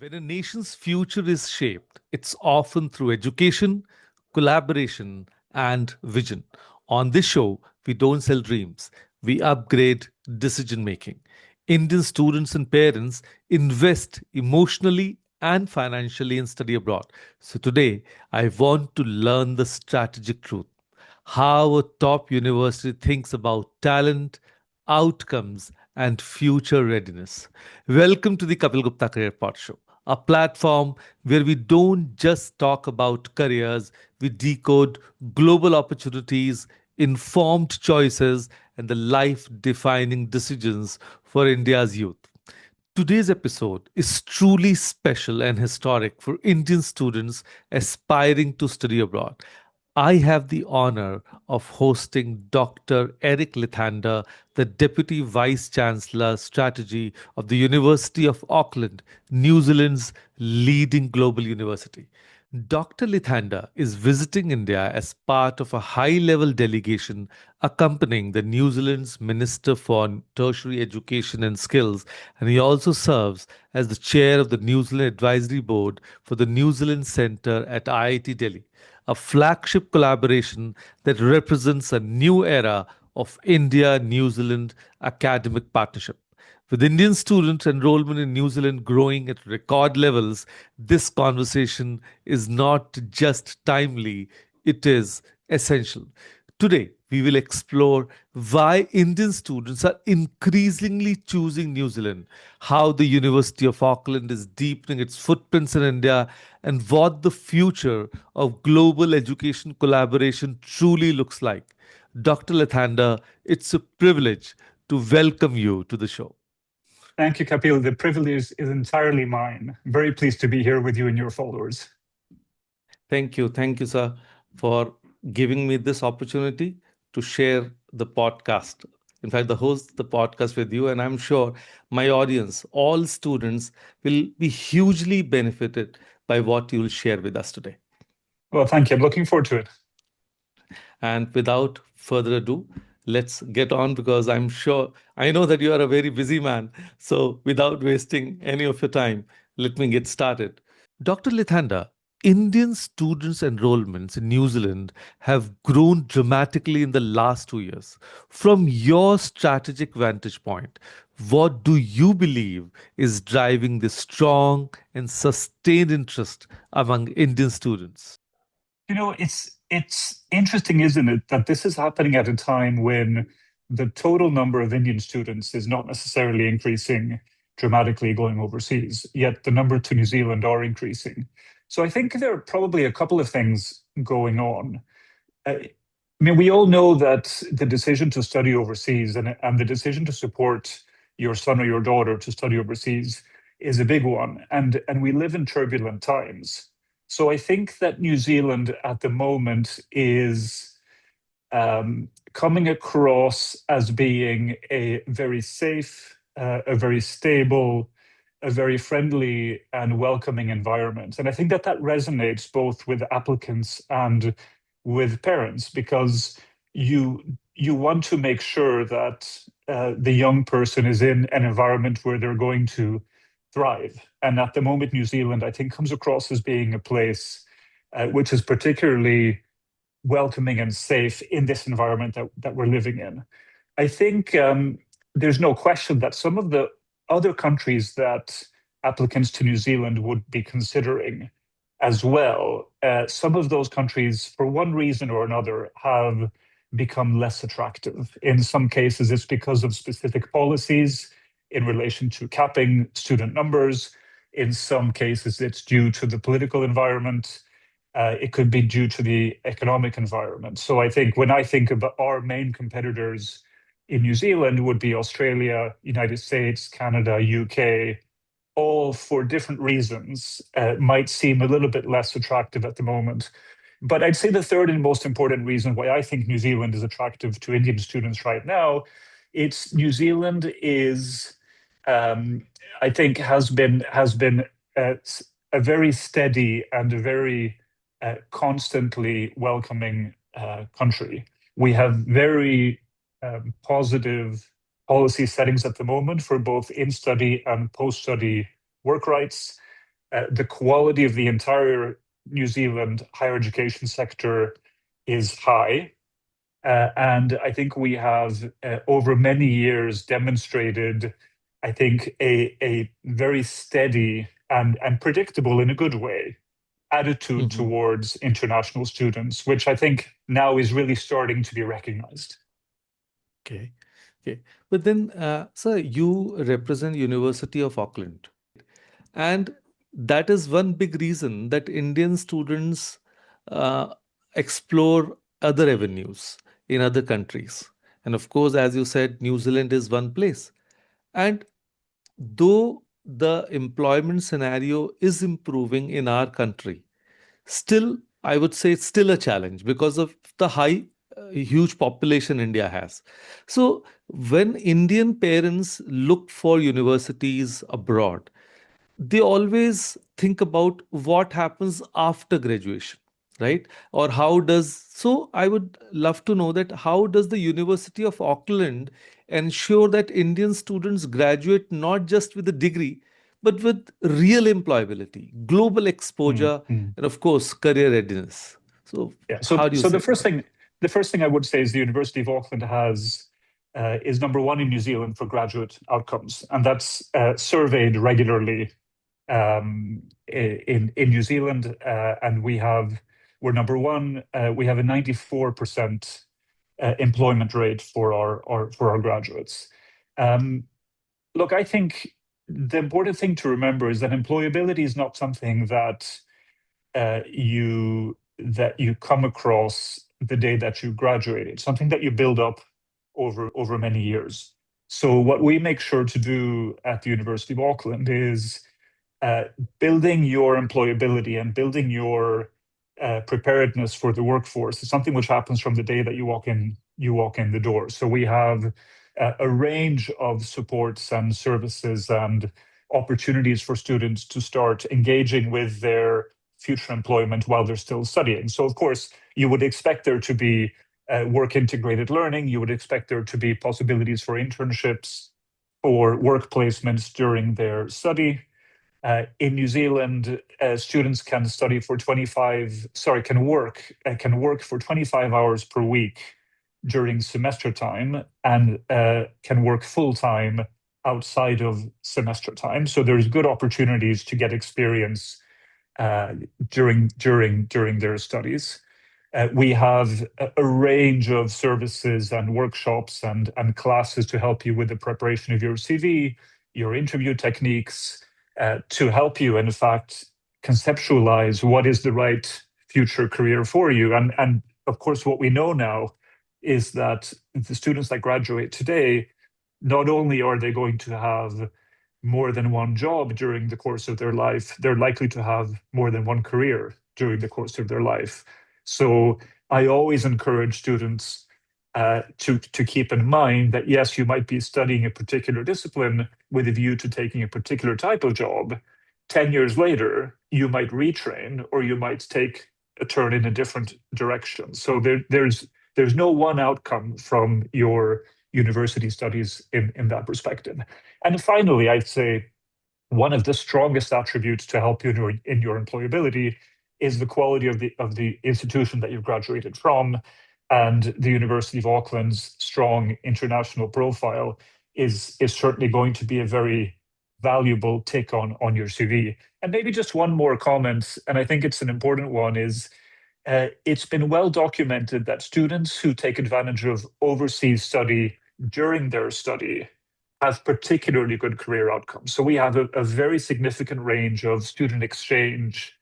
When a nation's future is shaped, it's often through education, collaboration, and vision. On this show, we don't sell dreams, we upgrade decision making. Indian students and parents invest emotionally and financially in study abroad. So today, I want to learn the strategic truth, how a top university thinks about talent, outcomes, and future readiness. Welcome to the Kapeel Gupta Career PodShow, a platform where we don't just talk about careers, we decode global opportunities, informed choices, and the life defining decisions for India's youth. Today's episode is truly special and historic for Indian students aspiring to study abroad. I have the honor of hosting Dr. Erik Lithander, the Deputy Vice-Chancellor Strategy of the University of Auckland, New Zealand's leading global university. Dr. Lithander is visiting India as part of a high level delegation accompanying the New Zealand's Minister for Tertiary Education and Skills, and he also serves as the chair of the New Zealand Advisory Board for the New Zealand Centre at IIT Delhi, a flagship collaboration that represents a new era of India New Zealand academic partnership. With Indian student enrollment in New Zealand growing at record levels, this conversation is not just timely, it is essential. Today, we will explore why Indian students are increasingly choosing New Zealand, how the University of Auckland is deepening its footprints in India, and what the future of global education collaboration truly looks like. Dr. Lathander, it's a privilege to welcome you to the show. Thank you, Kapil. The privilege is entirely mine. Very pleased to be here with you and your followers. Thank you. Thank you, sir, for giving me this opportunity to share the podcast. In fact, the host the podcast with you, and I'm sure my audience, all students, will be hugely benefited by what you will share with us today. Well, thank you. I'm looking forward to it. And without further ado, let's get on because I know that you are a very busy man. So without wasting any of your time, let me get started. Dr. Lithander, Indian students' enrollments in New Zealand have grown dramatically in the last 2 years. From your strategic vantage point, what do you believe is driving this strong and sustained interest among Indian students? It's interesting, isn't it, that this is happening at a time when the total number of Indian students is not necessarily increasing dramatically going overseas, yet the number to New Zealand are increasing. So I think there are probably a couple of things going on. I mean, we all know that the decision to study overseas and the decision to support your son or your daughter to study overseas is a big one. And we live in turbulent times. So I think that New Zealand at the moment is coming across as being a very safe, a very stable, a very friendly and welcoming environment. And I think that that resonates both with applicants and with parents because you want to make sure that the young person is in an environment where they're going to thrive. And at the moment, New Zealand, I think, comes across as being a place which is particularly welcoming and safe in this environment that we're living in. I think there's no question that some of the other countries that applicants to New Zealand would be considering as well, some of those countries, for one reason or another, have become less attractive. In some cases, it's because of specific policies in relation to capping student numbers. In some cases, it's due to the political environment. It could be due to the economic environment. So I think when I think about our main competitors in New Zealand would be Australia, United States, Canada, UK, all for different reasons, might seem a little bit less attractive at the moment. But I'd say the third and most important reason why I think New Zealand is attractive to Indian students right now, it's New Zealand is, I think, has been a very steady and a very constantly welcoming country. We have very positive policy settings at the moment for both in-study and post-study work rights. The quality of the entire New Zealand higher education sector is high. And I think we have, over many years, demonstrated, I think, a very steady and predictable, in a good way, attitude Mhm. towards international students, which I think now is really starting to be recognized. Okay. Okay. But then, sir, you represent University of Auckland, and that is one big reason that Indian students uh, explore other avenues in other countries. And of course, as you said, New Zealand is one place. And though the employment scenario is improving in our country, still, I would say it's still a challenge because of the huge population India has. So, when Indian parents look for universities abroad, they always think about what happens after graduation, right? Or how does so I would love to know that how does the University of Auckland ensure that Indian students graduate not just with a degree but with real employability, global Mm, exposure, mm. and of course career readiness? So Yeah. So, how do you so say about it? the first thing I would say is the University of Auckland has is number one in New Zealand for graduate outcomes, and that's surveyed regularly in New Zealand, and we're number one. We have a 94% employment rate for our graduates. Um, Look, I think the important thing to remember is that employability is not something that you come across the day that you graduate. It's something that you build up over many years. So what we make sure to do at the University of Auckland is uh, building your employability and building your preparedness for the workforce is something which happens from the day that you walk in the door. So we have a range of supports and services and opportunities for students to start engaging with their future employment while they're still studying. So of course, you would expect there to be work integrated learning. You would expect there to be possibilities for internships or work placements during their study. In New Zealand, students can study for 25, sorry, can work for 25 hours per week during semester time and can work full time outside of semester time. So there's good opportunities to get experience uh, during their studies. We have a range of services and workshops and classes to help you with the preparation of your CV, your interview techniques, to help you, in fact, conceptualize what is the right future career for you. And of course, what we know now is that the students that graduate today, not only are they going to have more than one job during the course of their life, they're likely to have more than one career during the course of their life. So I always encourage students to keep in mind that yes, you might be studying a particular discipline with a view to taking a particular type of job. 10 years later, you might retrain or you might take a turn in a different direction. So there's no one outcome from your university studies in that perspective. And finally, I'd say one of the strongest attributes to help you in your employability is the quality of the institution that you've graduated from, and the University of Auckland's strong international profile is certainly going to be a very valuable take on your CV. And maybe just one more comment, and I think it's an important one, is it's been well documented that students who take advantage of overseas study during their study have particularly good career outcomes. So we have a very significant range of student exchange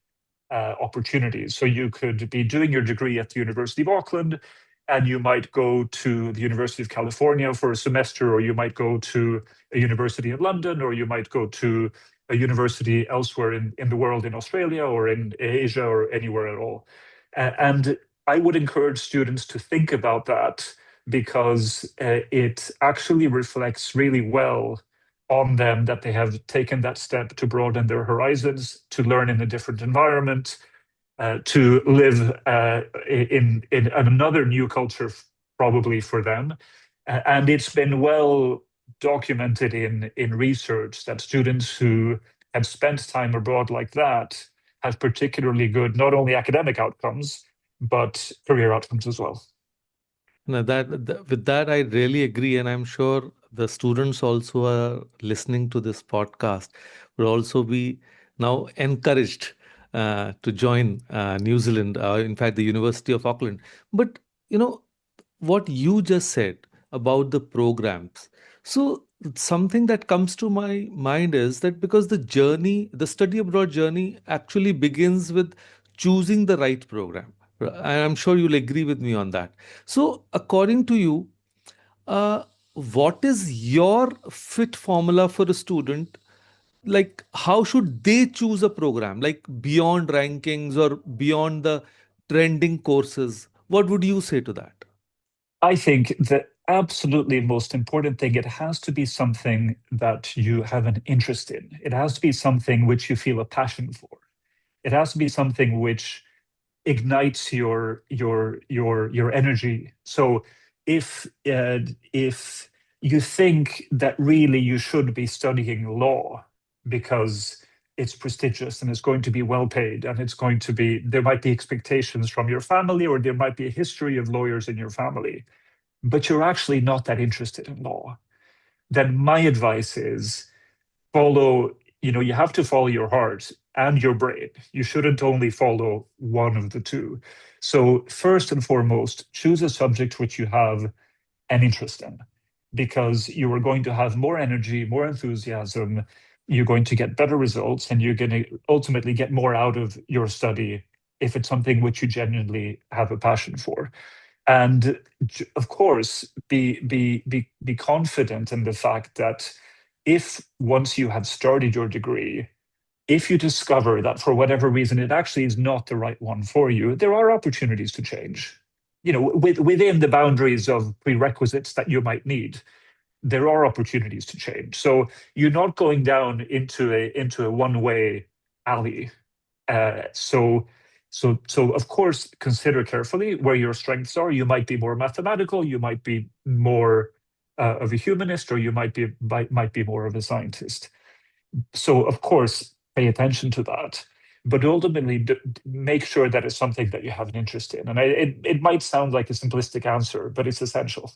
opportunities. So you could be doing your degree at the University of Auckland, and you might go to the University of California for a semester, or you might go to a university in London, or you might go to a university elsewhere in the world, in Australia or in Asia or anywhere at all. And I would encourage students to think about that because it actually reflects really well on them that they have taken that step to broaden their horizons, to learn in a different environment, to live in another new culture, probably for them. And it's been well documented in research that students who have spent time abroad like that have particularly good, not only academic outcomes, but career outcomes as well. Now with that, I really agree, and I'm sure the students also are listening to this podcast will also be now encouraged to join New Zealand, in fact, the University of Auckland. But you know what you just said about the programs. So something that comes to my mind is that because the study abroad journey actually begins with choosing the right program. And I'm sure you'll agree with me on that. So, according to you, uh, what is your fit formula for a student? Like, how should they choose a program? Like, beyond rankings or beyond the trending courses? What would you say to that? I think the absolutely most important thing, it has to be something that you have an interest in. It has to be something which you feel a passion for. It has to be something which ignites your energy. So if you think that really you should be studying law because it's prestigious and it's going to be well paid and it's going to be, there might be expectations from your family, or there might be a history of lawyers in your family, but you're actually not that interested in law, then my advice is follow, you have to follow your heart and your brain. You shouldn't only follow one of the two. So, first and foremost, choose a subject which you have an interest in, because you are going to have more energy, more enthusiasm. You're going to get better results, and you're going to ultimately get more out of your study if it's something which you genuinely have a passion for. And of course, be confident in the fact that if once you have started your degree, if you discover that for whatever reason it actually is not the right one for you, there are opportunities to change. Within the boundaries of prerequisites that you might need, there are opportunities to change. So you're not going down into a one-way alley. So of course, consider carefully where your strengths are. You might be more mathematical, you might be more of a humanist, or you might be more of a scientist. So of course, pay attention to that, but ultimately make sure that it's something that you have an interest in. And it might sound like a simplistic answer, but it's essential.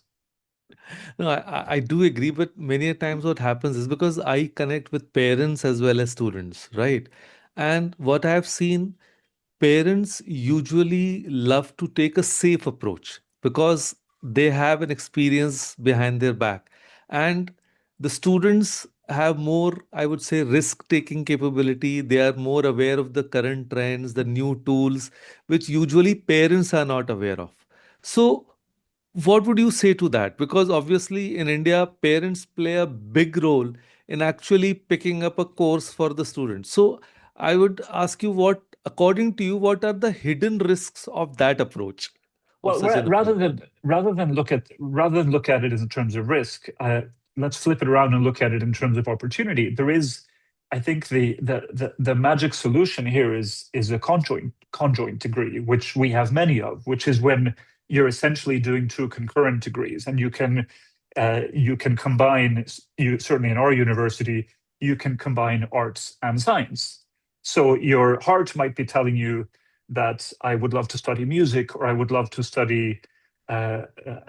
No, I do agree, but many a times what happens is because I connect with parents as well as students, right? And what I've seen, parents usually love to take a safe approach because they have an experience behind their back. And the students have more, I would say, risk taking capability. They are more aware of the current trends, the new tools, which usually parents are not aware of. So, what would you say to that? Because obviously in India, parents play a big role in actually picking up a course for the students. So I would ask you what, according to you, what are the hidden risks of that approach, of Well, such an rather approach? than look at it in terms of risk, let's flip it around and look at it in terms of opportunity. There is, I think, the magic solution here is a conjoint degree, which we have many of, which is when you're essentially doing two concurrent degrees, and you can combine. You certainly in our university, you can combine arts and science. So your heart might be telling you that I would love to study music, or I would love to study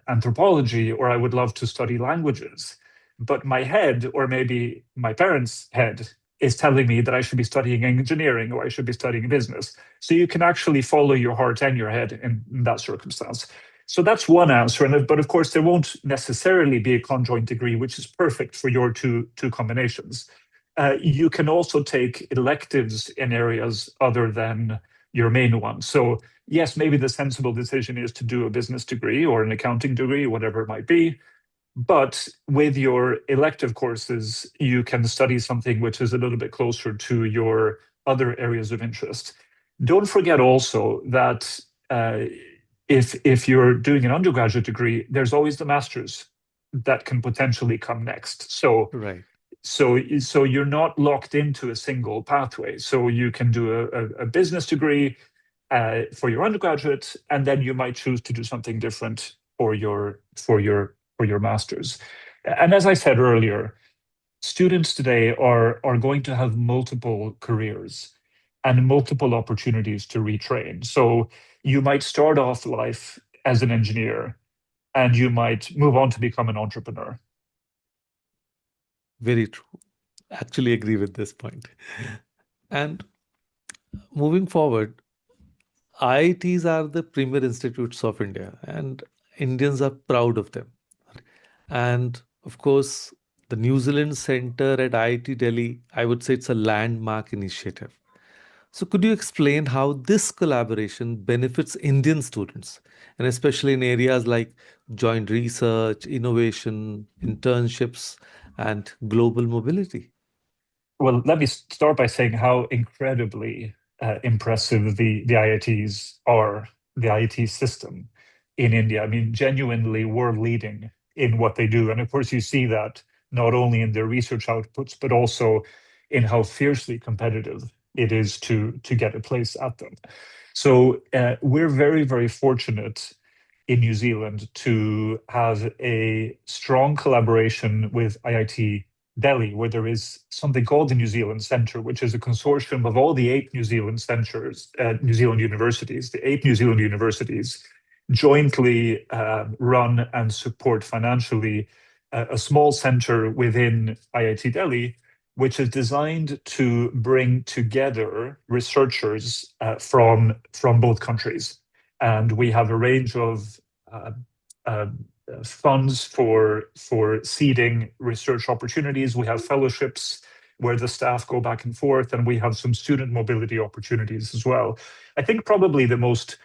anthropology, or I would love to study languages. But my head, or maybe my parents' head, is telling me that I should be studying engineering, or I should be studying business. So you can actually follow your heart and your head in that circumstance. So that's one answer. But of course, there won't necessarily be a conjoint degree, which is perfect for your two combinations. You can also take electives in areas other than your main one. So yes, maybe the sensible decision is to do a business degree or an accounting degree, whatever it might be. But with your elective courses, you can study something which is a little bit closer to your other areas of interest. Don't forget also that if you're doing an undergraduate degree, there's always the master's that can potentially come next. So Right. so you're not locked into a single pathway. So you can do a business degree for your undergraduate, and then you might choose to do something different for your master's. And as I said earlier, students today are going to have multiple careers and multiple opportunities to retrain. So you might start off life as an engineer and you might move on to become an entrepreneur. Very true. Actually agree with this point. And moving forward, IITs are the premier institutes of India, and Indians are proud of them. And of course, the New Zealand Center at IIT Delhi, I would say it's a landmark initiative. So, could you explain how this collaboration benefits Indian students, and especially in areas like joint research, innovation, internships, and global mobility? Well, let me start by saying how incredibly impressive the IITs are, the IIT system in India. I mean, genuinely world leading in what they do. And of course, you see that not only in their research outputs, but also in how fiercely competitive it is to get a place at them. So we're very, very fortunate in New Zealand to have a strong collaboration with IIT Delhi, where there is something called the New Zealand Centre, which is a consortium of all the eight New Zealand centres, New Zealand universities, the eight New Zealand universities jointly run and support financially a small centre within IIT Delhi, which is designed to bring together researchers from both countries. And we have a range of uh, uh, funds for seeding research opportunities. We have fellowships where the staff go back and forth, and we have some student mobility opportunities as well. I think probably the most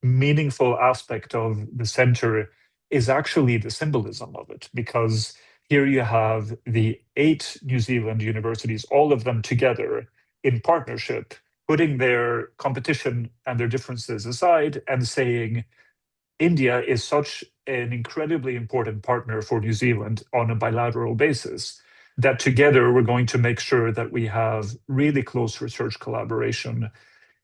meaningful aspect of the center is actually the symbolism of it, because here you have the eight New Zealand universities, all of them together in partnership, putting their competition and their differences aside and saying, India is such an incredibly important partner for New Zealand on a bilateral basis that together we're going to make sure that we have really close research collaboration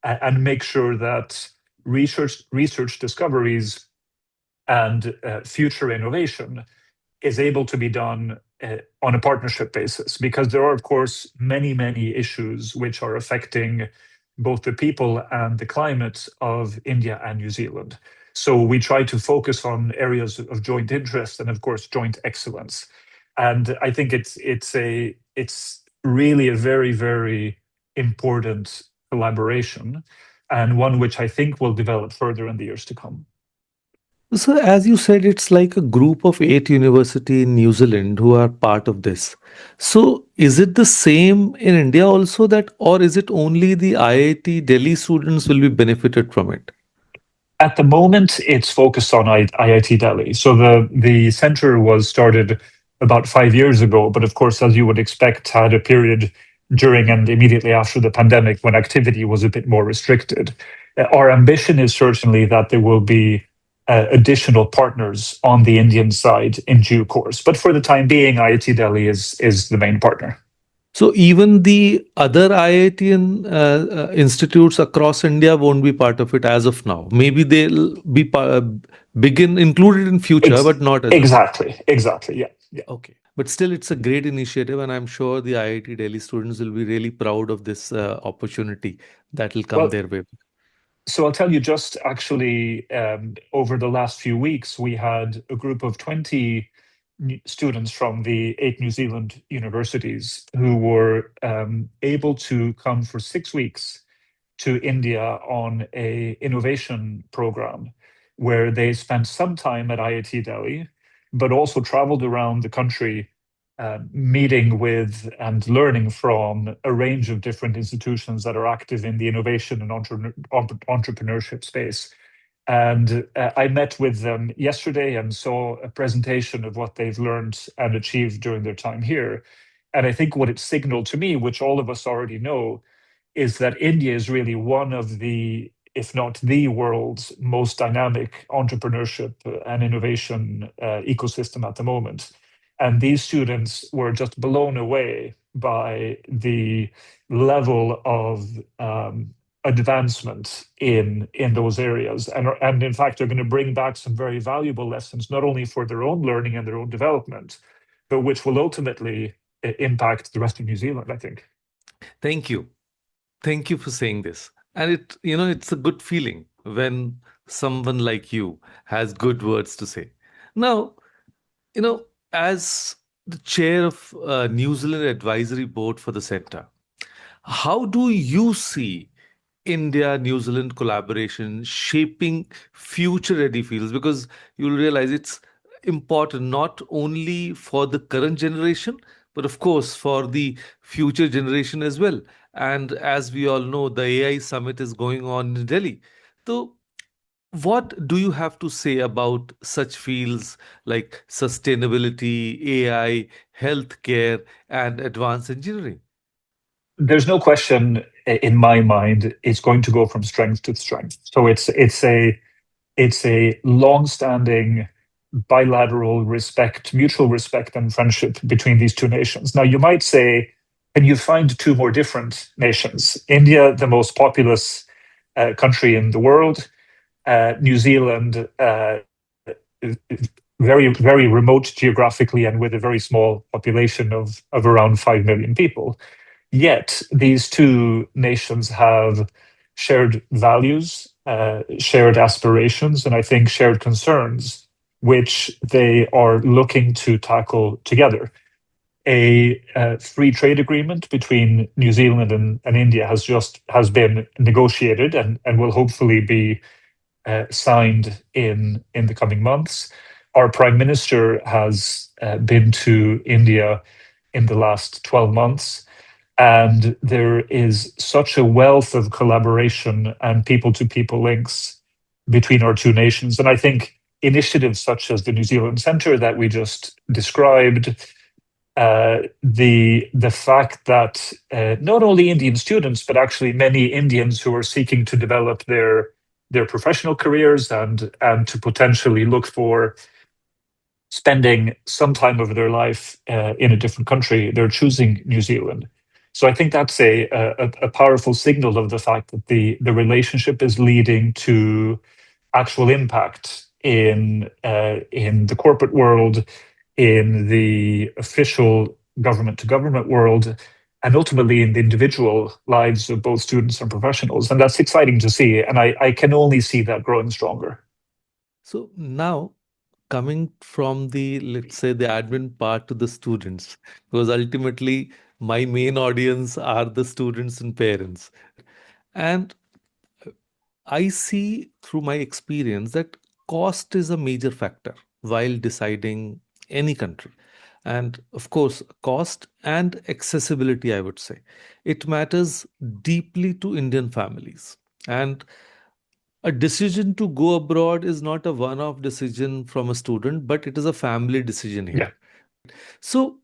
and make sure that research discoveries and future innovation is able to be done on a partnership basis, because there are, of course, many issues which are affecting both the people and the climate of India and New Zealand. So we try to focus on areas of joint interest and, of course, joint excellence. And I think it's really a very important collaboration, and one which I think will develop further in the years to come. So, as you said, it's like a group of eight university in New Zealand who are part of this. So, is it the same in India also that, or is it only the IIT Delhi students will be benefited from it? At the moment, it's focused on IIT Delhi. So the center was started about 5 years ago, but of course, as you would expect, had a period during and immediately after the pandemic when activity was a bit more restricted. Our ambition is certainly that there will be additional partners on the Indian side in due course. But for the time being, IIT Delhi is the main partner. So, even the other IIT institutes across India won't be part of it as of now. Maybe they'll be begin included in future, Ex- but not as of now. exactly, yeah. Yeah. Okay. But still, it's a great initiative, and I'm sure the IIT Delhi students will be really proud of this opportunity that will come Well, their way. so I'll tell you, just actually over the last few weeks, we had a group of 20 students from the eight New Zealand universities who were able to come for 6 weeks to India on a innovation program where they spent some time at IIT Delhi, but also traveled around the country, meeting with and learning from a range of different institutions that are active in the innovation and entrepreneurship space. And I met with them yesterday and saw a presentation of what they've learned and achieved during their time here. And I think what it signaled to me, which all of us already know, is that India is really one of the, if not the world's most dynamic entrepreneurship and innovation ecosystem at the moment. And these students were just blown away by the level of advancement in those areas, and in fact are going to bring back some very valuable lessons, not only for their own learning and their own development, but which will ultimately impact the rest of New Zealand, I think. Thank you. Thank you for saying this. And it's a good feeling when someone like you has good words to say. Now, as the chair of New Zealand Advisory Board for the Center, how do you see India New Zealand collaboration shaping future ready fields? Because you'll realize it's important not only for the current generation, but of course for the future generation as well. And as we all know, the AI summit is going on in Delhi. So, what do you have to say about such fields like sustainability, AI, healthcare, and advanced engineering? There's no question in my mind it's going to go from strength to strength. So it's a long-standing bilateral respect, mutual respect and friendship between these two nations. Now, you might say, can you find two more different nations? India, the most populous country in the world, New Zealand, very, very remote geographically and with a very small population of around 5 million people. Yet these two nations have shared values, shared aspirations, and I think shared concerns, which they are looking to tackle together. A free trade agreement between New Zealand and India has been negotiated and will hopefully be signed in the coming months. Our Prime Minister has been to India in the last 12 months. And there is such a wealth of collaboration and people to people links between our two nations. And I think initiatives such as the New Zealand Centre that we just described, the fact that not only Indian students, but actually many Indians who are seeking to develop their professional careers and to potentially look for spending some time of their life in a different country, they're choosing New Zealand. So I think that's a powerful signal of the fact that the relationship is leading to actual impact in the corporate world, in the official government to government world, and ultimately in the individual lives of both students and professionals. And that's exciting to see. And I can only see that growing stronger. So now, coming from the, let's say, the admin part to the students, because ultimately my main audience are the students and parents. And I see through my experience that cost is a major factor while deciding any country. And of course, cost and accessibility, I would say. It matters deeply to Indian families. And a decision to go abroad is not a one off decision from a student, but it is a family decision here. Yeah. So,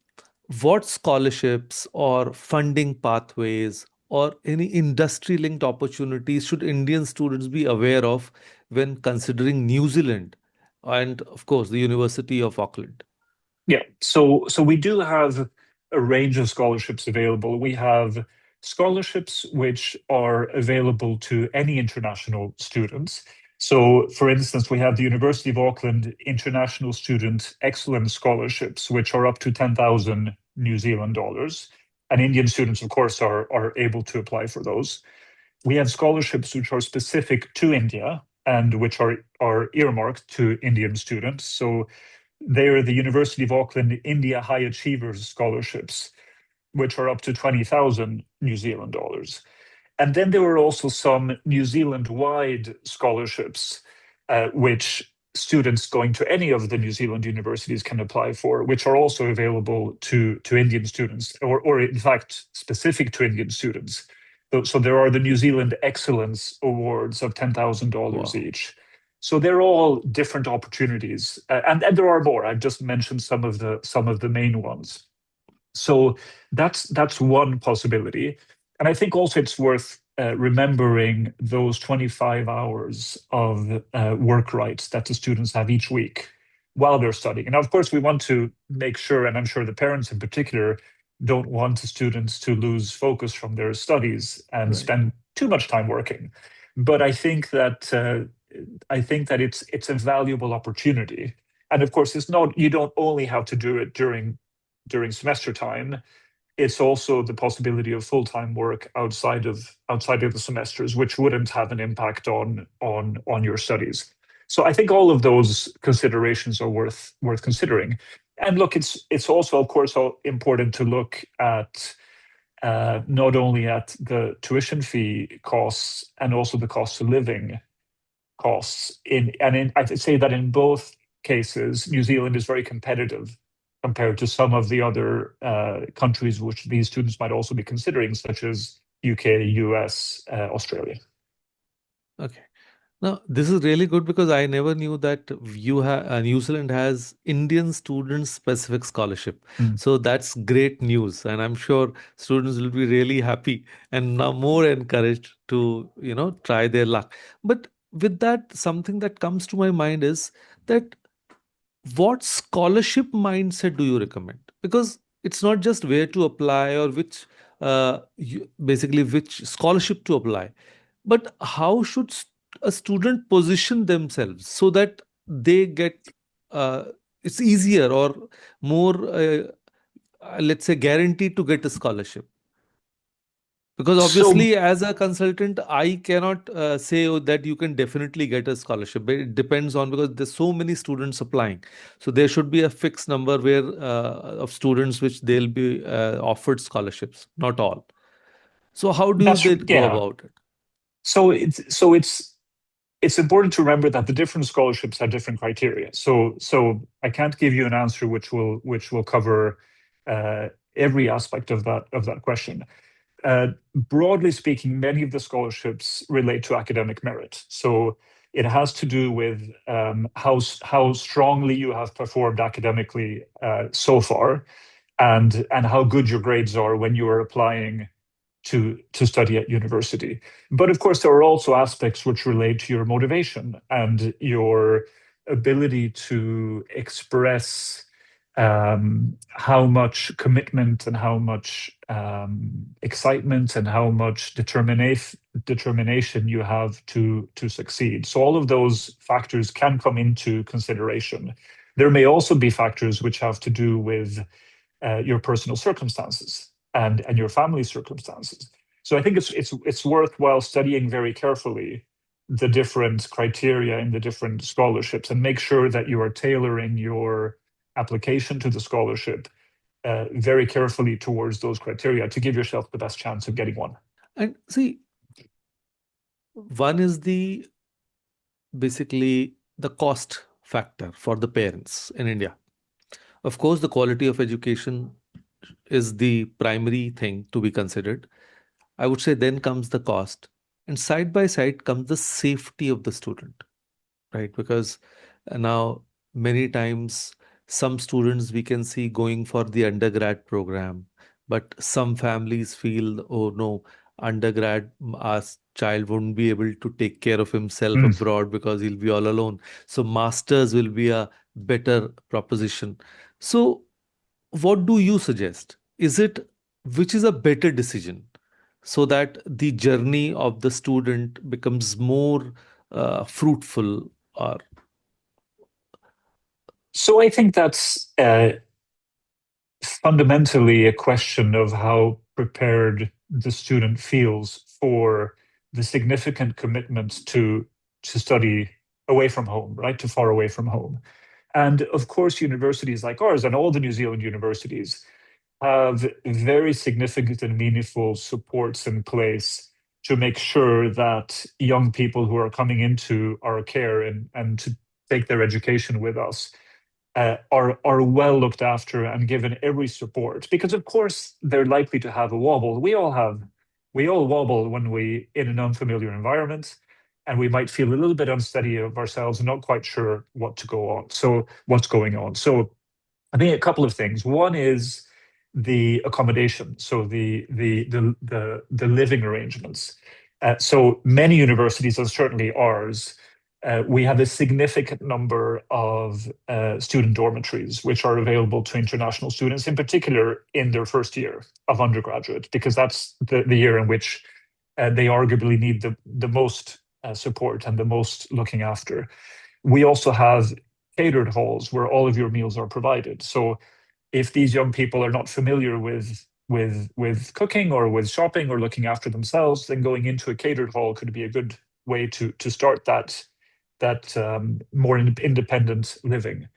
what scholarships or funding pathways or any industry linked opportunities should Indian students be aware of when considering New Zealand and, of course, the University of Auckland? Yeah, so we do have a range of scholarships available. We have scholarships which are available to any international students. So, for instance, we have the University of Auckland International Student Excellence Scholarships, which are up to 10,000 New Zealand dollars. And Indian students, of course, are able to apply for those. We have scholarships which are specific to India and which are earmarked to Indian students. So they are the University of Auckland India High Achievers Scholarships, which are up to 20,000 New Zealand dollars. And then there are also some New Zealand wide scholarships, which students going to any of the New Zealand universities can apply for, which are also available to Indian students, or in fact, specific to Indian students. So there are the New Zealand Excellence Awards of $10,000 Wow. each. So they're all different opportunities, and there are more. I've just mentioned some of the main ones. So that's one possibility, and I think also it's worth remembering those 25 hours of work rights that the students have each week while they're studying. And of course, we want to make sure, and I'm sure the parents in particular don't want the students to lose focus from their studies and Right. spend too much time working. But I think that it's a valuable opportunity. And of course, it's not, you don't only have to do it during during semester time, it's also the possibility of full-time work outside of the semesters, which wouldn't have an impact on your studies. So I think all of those considerations are worth considering. And look, it's also, of course, important to look at not only at the tuition fee costs and also the cost of living costs. I'd say that in both cases, New Zealand is very competitive compared to some of the other countries which these students might also be considering, such as UK, US, Australia. Okay. Now, this is really good because I never knew that New Zealand has Indian student specific scholarship. Mm. So that's great news, and I'm sure students will be really happy and now more encouraged to try their luck. But with that, something that comes to my mind is that what scholarship mindset do you recommend? Because it's not just where to apply or basically which scholarship to apply, but how should a student position themselves so that they get uh, it's easier or more, let's say, guaranteed to get a scholarship? Because So, obviously, as a consultant, I cannot say that you can definitely get a scholarship. But it depends on, because there's so many students applying. So there should be a fixed number of students which they'll be offered scholarships, not all. So how do that's they go yeah. about it? So it's important to remember that the different scholarships have different criteria. So I can't give you an answer which will cover uh, every aspect of that question. Broadly speaking, many of the scholarships relate to academic merit. So it has to do with how strongly you have performed academically so far, and how good your grades are when you are applying to study at university. But of course, there are also aspects which relate to your motivation and your ability to express how much commitment and how much excitement and how much determination you have to succeed. So all of those factors can come into consideration. There may also be factors which have to do with your personal circumstances and your family circumstances. So I think it's worthwhile studying very carefully the different criteria in the different scholarships and make sure that you are tailoring your application to the scholarship very carefully towards those criteria to give yourself the best chance of getting one. And see, one is basically the cost factor for the parents in India. Of course, the quality of education is the primary thing to be considered. I would say then comes the cost, and side by side comes the safety of the student, right? Because now many times some students we can see going for the undergrad program, but some families feel, oh no, undergrad, our child won't be able to take care of himself Mm. abroad because he'll be all alone. So masters will be a better proposition. So what do you suggest? Is it which is a better decision so that the journey of the student becomes more fruitful? Or So I think that's fundamentally a question of how prepared the student feels for the significant commitment to study away from home, right? To far away from home. And of course, universities like ours and all the New Zealand universities have very significant and meaningful supports in place to make sure that young people who are coming into our care and to take their education with us are well looked after and given every support. Because of course they're likely to have a wobble. We all wobble when we in an unfamiliar environment, and we might feel a little bit unsteady of ourselves and not quite sure what's going on. So I think a couple of things. One is the accommodation, so the living arrangements. So many universities, and certainly ours, we have a significant number of student dormitories which are available to international students, in particular in their first year of undergraduate, because that's the year in which they arguably need the most support and the most looking after. We also have catered halls where all of your meals are provided. So if these young people are not familiar with cooking or with shopping or looking after themselves, then going into a catered hall could be a good way to start that more independent living.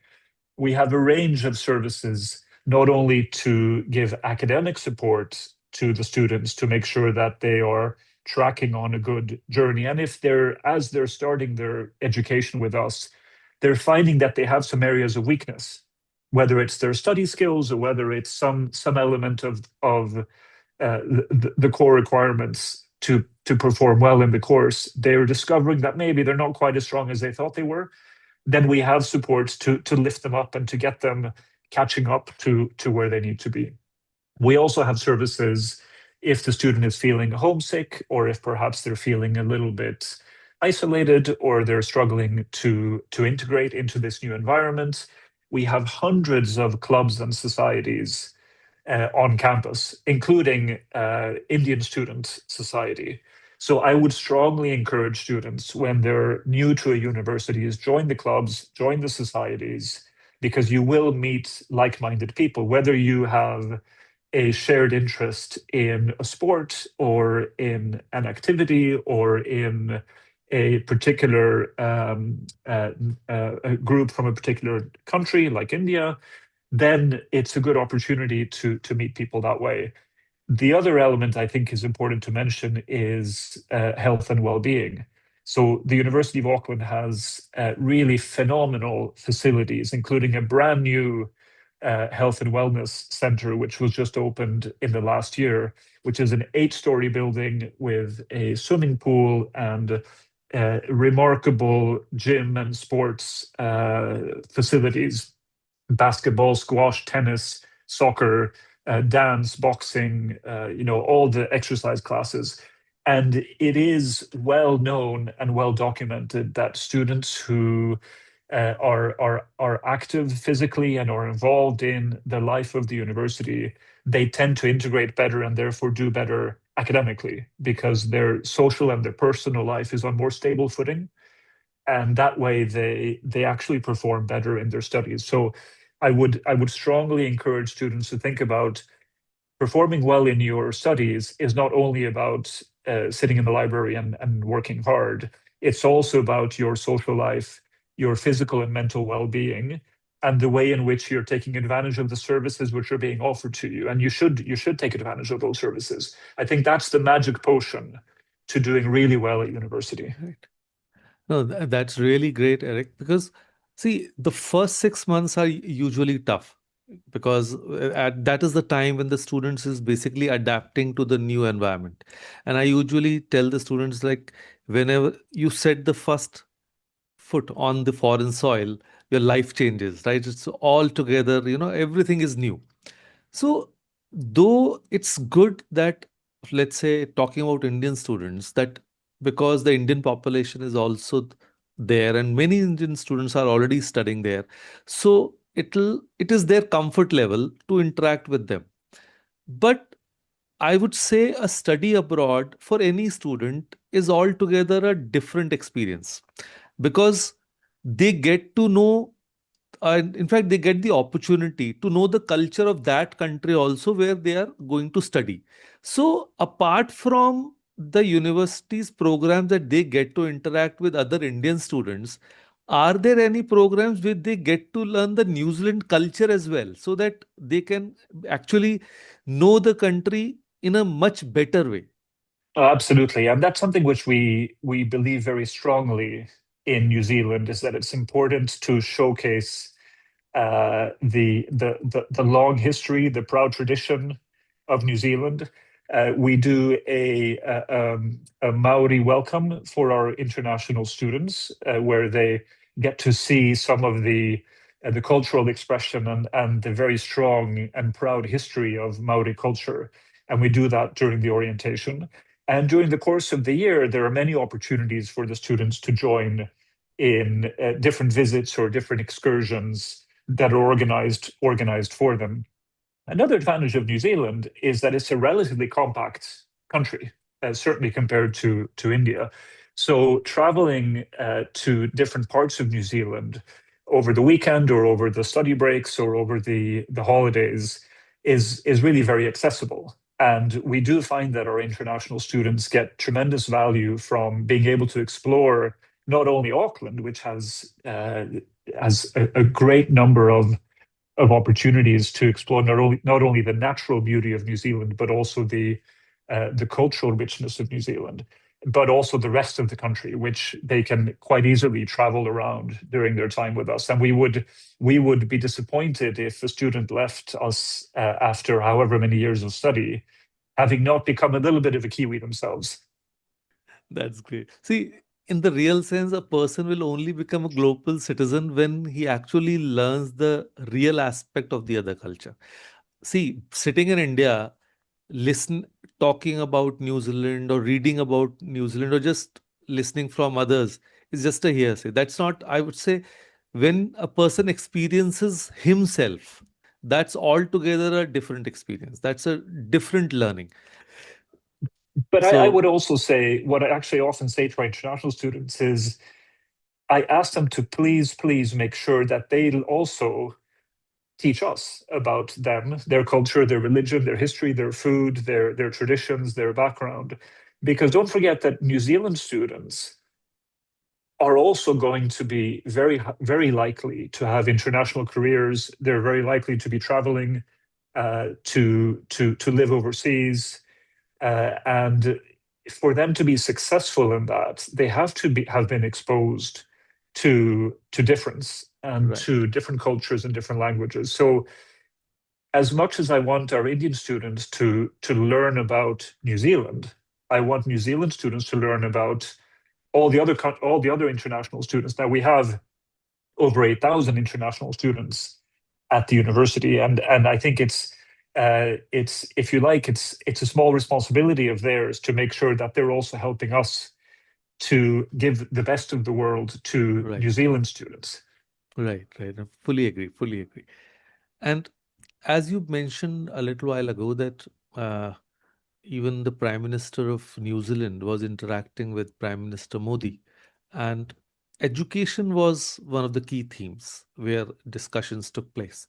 We have a range of services, not only to give academic support to the students to make sure that they are tracking on a good journey. And if as they're starting their education with us, they're finding that they have some areas of weakness, whether it's their study skills or whether it's some element of the core requirements to perform well in the course, they're discovering that maybe they're not quite as strong as they thought they were. Then we have supports to lift them up and to get them catching up to where they need to be. We also have services if the student is feeling homesick, or if perhaps they're feeling a little bit isolated, or they're struggling to integrate into this new environment. We have hundreds of clubs and societies on campus, including Indian Student Society. So I would strongly encourage students when they're new to a university is join the clubs, join the societies, because you will meet like-minded people, whether you have a shared interest in a sport or in an activity or in a particular a group from a particular country like India, then it's a good opportunity to meet people that way. The other element I think is important to mention is health and well-being. So the University of Auckland has really phenomenal facilities, including a brand new health and wellness center, which was just opened in the last year, which is an 8-story building with a swimming pool and remarkable gym and sports facilities, basketball, squash, tennis, soccer, dance, boxing, all the exercise classes. And it is well known and well documented that students who are active physically and are involved in the life of the university, they tend to integrate better and therefore do better academically because their social and their personal life is on more stable footing. And that way they actually perform better in their studies. So I would strongly encourage students to think about performing well in your studies is not only about sitting in the library and working hard. It's also about your social life, your physical and mental well-being, and the way in which you're taking advantage of the services which are being offered to you. And you should take advantage of those services. I think that's the magic potion to doing really well at university. Right. No, that's really great, Eric, because see, the first 6 months are usually tough because that is the time when the students is basically adapting to the new environment. And I usually tell the students like whenever you set the first foot on the foreign soil, your life changes, right? It's all together, everything is new. So, though it's good that, let's say, talking about Indian students, that because the Indian population is also there and many Indian students are already studying there, so it is their comfort level to interact with them. But I would say a study abroad for any student is altogether a different experience because they get to know in fact, they get the opportunity to know the culture of that country also where they are going to study. So, apart from the university's programs that they get to interact with other Indian students, are there any programs where they get to learn the New Zealand culture as well so that they can actually know the country in a much better way? Absolutely. And that's something which we believe very strongly in New Zealand is that it's important to showcase the long history, the proud tradition of New Zealand. We do a Maori welcome for our international students, where they get to see some of the cultural expression and the very strong and proud history of Maori culture. And we do that during the orientation. And during the course of the year, there are many opportunities for the students to join in different visits or different excursions that are organized for them. Another advantage of New Zealand is that it's a relatively compact country, certainly compared to India. So traveling to different parts of New Zealand over the weekend or over the study breaks or over the holidays is really very accessible. And we do find that our international students get tremendous value from being able to explore not only Auckland, which has a great number of opportunities to explore not only the natural beauty of New Zealand, but also the cultural richness of New Zealand, but also the rest of the country, which they can quite easily travel around during their time with us. And we would be disappointed if a student left us after however many years of study, having not become a little bit of a Kiwi themselves. That's great. See, in the real sense, a person will only become a global citizen when he actually learns the real aspect of the other culture. See, sitting in India, listen, talking about New Zealand or reading about New Zealand or just listening from others is just a hearsay. That's not, I would say, when a person experiences himself, that's altogether a different experience. That's a different learning. But I So, would also say, what I actually often say to my international students is, I ask them to please make sure that they'll also teach us about them, their culture, their religion, their history, their food, their traditions, their background. Because don't forget that New Zealand students are also going to be very likely to have international careers. They're very likely to be traveling to live overseas, and for them to be successful in that, they have to have been exposed to difference and right, to different cultures and different languages. So as much as I want our Indian students to learn about New Zealand, I want New Zealand students to learn about all the other international students. Now we have over 8,000 international students at the university, and I think it's if you like, it's a small responsibility of theirs to make sure that they're also helping us to give the best of the world to right, New Zealand students. right. I fully agree, fully agree. And as you mentioned a little while ago, that uh, even the Prime Minister of New Zealand was interacting with Prime Minister Modi, and education was one of the key themes where discussions took place.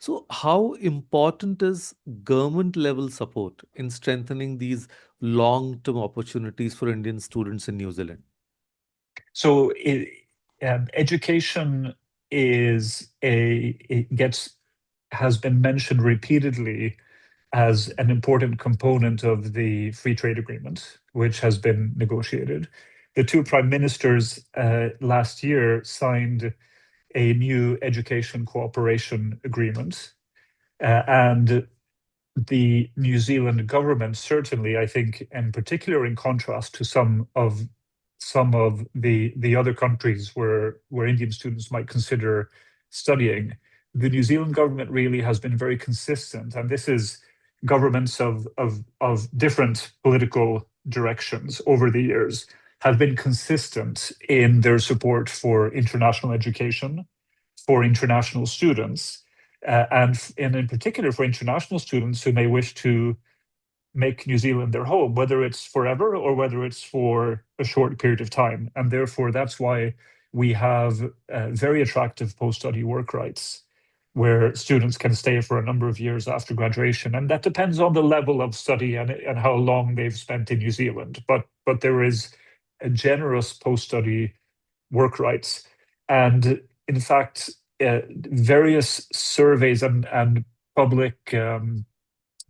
So, how important is government level support in strengthening these long term opportunities for Indian students in New Zealand? So education it gets has been mentioned repeatedly as an important component of the free trade agreement, which has been negotiated. The two prime ministers last year signed a new education cooperation agreement, and the New Zealand government certainly, I think, in particular, in contrast to some of the other countries where Indian students might consider studying, the New Zealand government really has been very consistent, and this is governments of different political directions over the years have been consistent in their support for international education, for international students, and in particular for international students who may wish to make New Zealand their home, whether it's forever or whether it's for a short period of time. And therefore, that's why we have very attractive post-study work rights where students can stay for a number of years after graduation. And that depends on the level of study and how long they've spent in New Zealand. But there is a generous post-study work rights. And in fact, various surveys and public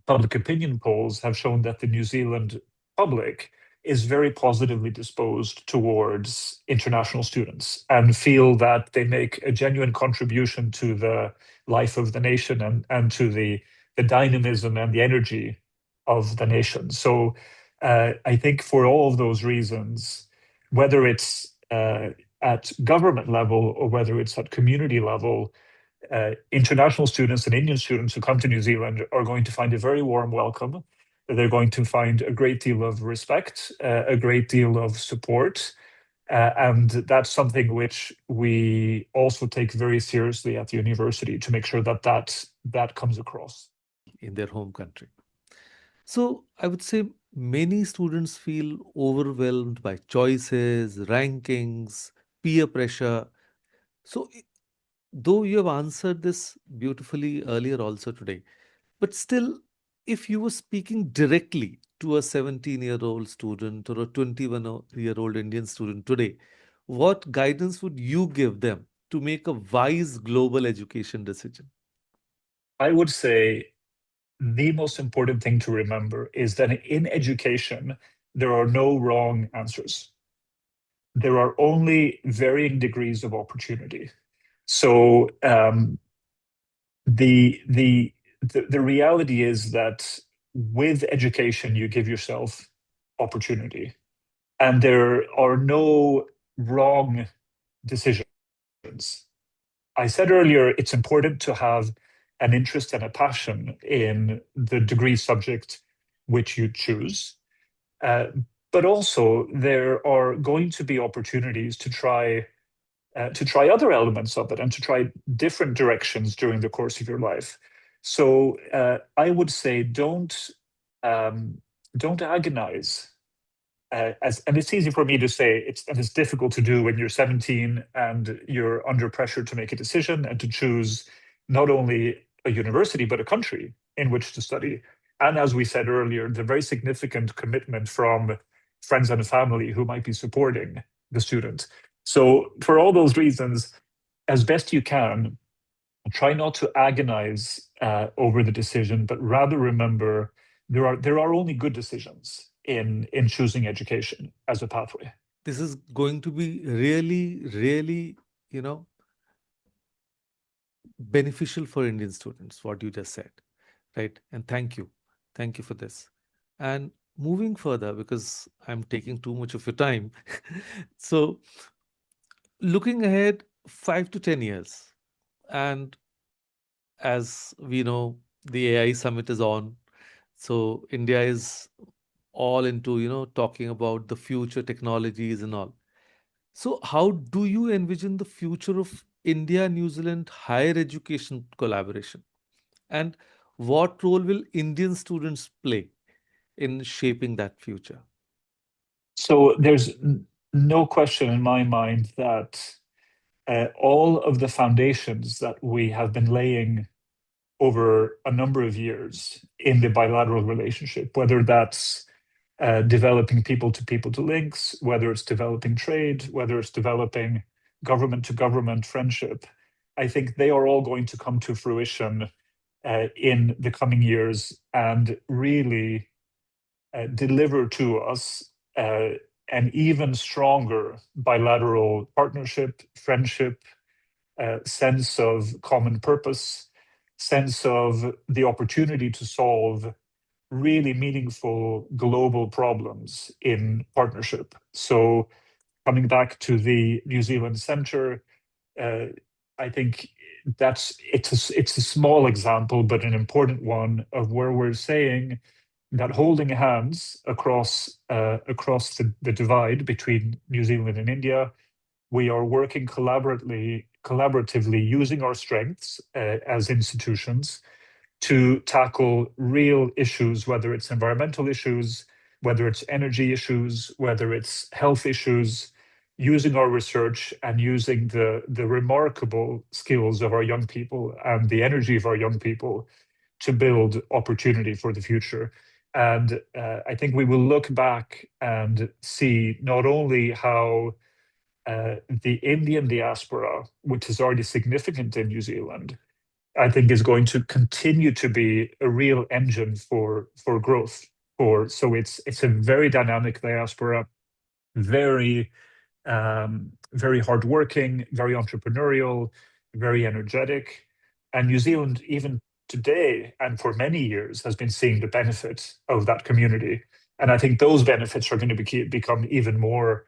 public opinion polls have shown that the New Zealand public is very positively disposed towards international students and feel that they make a genuine contribution to the life of the nation and to the dynamism and the energy of the nation. So I think for all of those reasons, whether it's at government level or whether it's at community level, international students and Indian students who come to New Zealand are going to find a very warm welcome. They're going to find a great deal of respect, a great deal of support. And that's something which we also take very seriously at the university to make sure that comes across. In their home country. So I would say many students feel overwhelmed by choices, rankings, peer pressure. So though you have answered this beautifully earlier also today, but still, if you were speaking directly to a 17-year-old student or a 21-year-old Indian student today, what guidance would you give them to make a wise global education decision? I would say the most important thing to remember is that in education, there are no wrong answers. There are only varying degrees of opportunity. So the reality is that with education, you give yourself opportunity, and there are no wrong decisions. I said earlier, it's important to have an interest and a passion in the degree subject which you choose. Uh, but also, there are going to be opportunities to try other elements of it and to try different directions during the course of your life. So I would say don't agonize. And it's easy for me to say, it's difficult to do when you're 17 and you're under pressure to make a decision and to choose not only a university but a country in which to study. And as we said earlier, the very significant commitment from friends and family who might be supporting the student. So for all those reasons, as best you can, try not to agonize over the decision, but rather remember there are only good decisions in choosing education as a pathway. This is going to be really, really, you know, beneficial for Indian students, what you just said, right? And thank you. Thank you for this. And moving further, because I'm taking too much of your time. So, looking ahead 5 to 10 years, and as we know, the AI summit is on. So, India is all into, talking about the future technologies and all. So, how do you envision the future of India New Zealand higher education collaboration? And what role will Indian students play in shaping that future? So there's no question in my mind that all of the foundations that we have been laying over a number of years in the bilateral relationship, whether that's developing people to links, whether it's developing trade, whether it's developing government to government friendship, I think they are all going to come to fruition in the coming years and really deliver to us an even stronger bilateral partnership, friendship, sense of common purpose, sense of the opportunity to solve really meaningful global problems in partnership. So, coming back to the New Zealand Centre, uh, I think it's a small example, but an important one of where we're saying that holding hands across the divide between New Zealand and India, we are working collaboratively using our strengths as institutions to tackle real issues, whether it's environmental issues, whether it's energy issues, whether it's health issues, using our research and using the remarkable skills of our young people and the energy of our young people to build opportunity for the future. And I think we will look back and see not only how the Indian diaspora, which is already significant in New Zealand, I think is going to continue to be a real engine for growth. So it's a very dynamic diaspora, very very hardworking, very entrepreneurial, very energetic, and New Zealand even today and for many years has been seeing the benefit of that community, and I think those benefits are going to become even more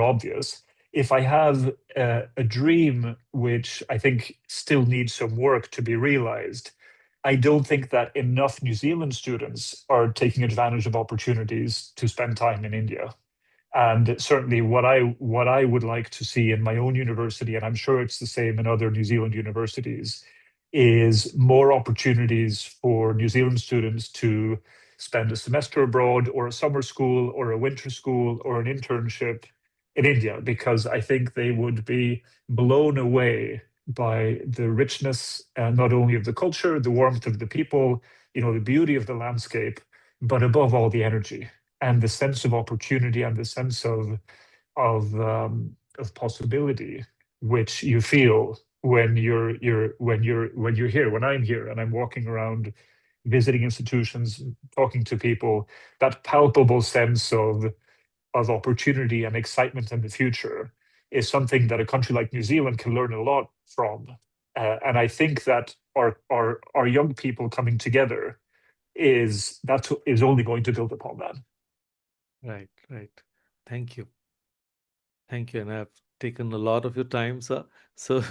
obvious. If I have a dream which I think still needs some work to be realized, I don't think that enough New Zealand students are taking advantage of opportunities to spend time in India. And certainly what I would like to see in my own university, and I'm sure it's the same in other New Zealand universities, is more opportunities for New Zealand students to spend a semester abroad or a summer school or a winter school or an internship in India, because I think they would be blown away by the richness, not only of the culture, the warmth of the people, the beauty of the landscape, but above all, the energy and the sense of opportunity and the sense of possibility, which you feel when you're here, when I'm here, and I'm walking around, visiting institutions, talking to people. That palpable sense of opportunity and excitement in the future is something that a country like New Zealand can learn a lot from. And I think that our young people coming together is only going to build upon that. Right, right. Thank you. Thank you. And I've taken a lot of your time, sir. So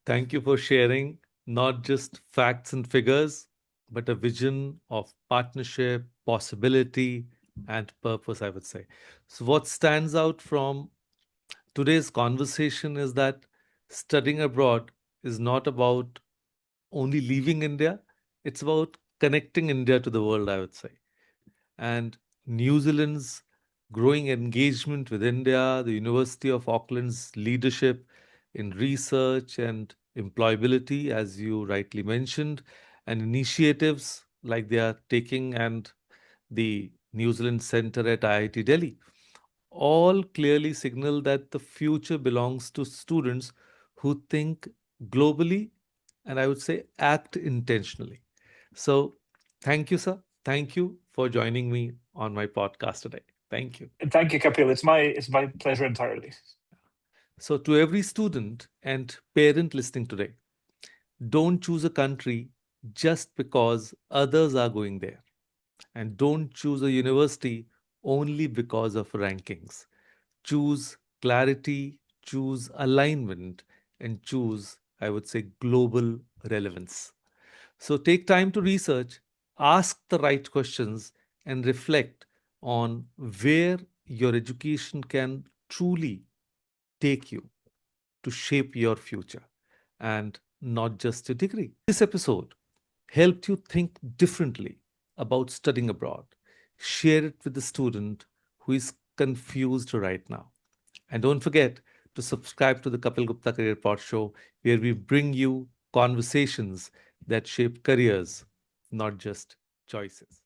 thank you for sharing not just facts and figures, but a vision of partnership, possibility, and purpose, I would say. So, what stands out from today's conversation is that studying abroad is not about only leaving India, it's about connecting India to the world, I would say. And New Zealand's growing engagement with India, the University of Auckland's leadership in research and employability, as you rightly mentioned, and initiatives like they are taking, and the New Zealand Center at IIT Delhi, all clearly signal that the future belongs to students who think globally and I would say act intentionally. So, thank you, sir. Thank you for joining me on my podcast today. Thank you. And thank you, Kapil. It's my pleasure entirely. So, to every student and parent listening today, don't choose a country just because others are going there. And don't choose a university only because of rankings. Choose clarity, choose alignment, and choose, I would say, global relevance. So take time to research, ask the right questions, and reflect on where your education can truly take you to shape your future and not just your degree. This episode helped you think differently about studying abroad. Share it with the student who is confused right now. And don't forget to subscribe to the Kapeel Gupta Career PodShow, where we bring you conversations that shape careers, not just choices.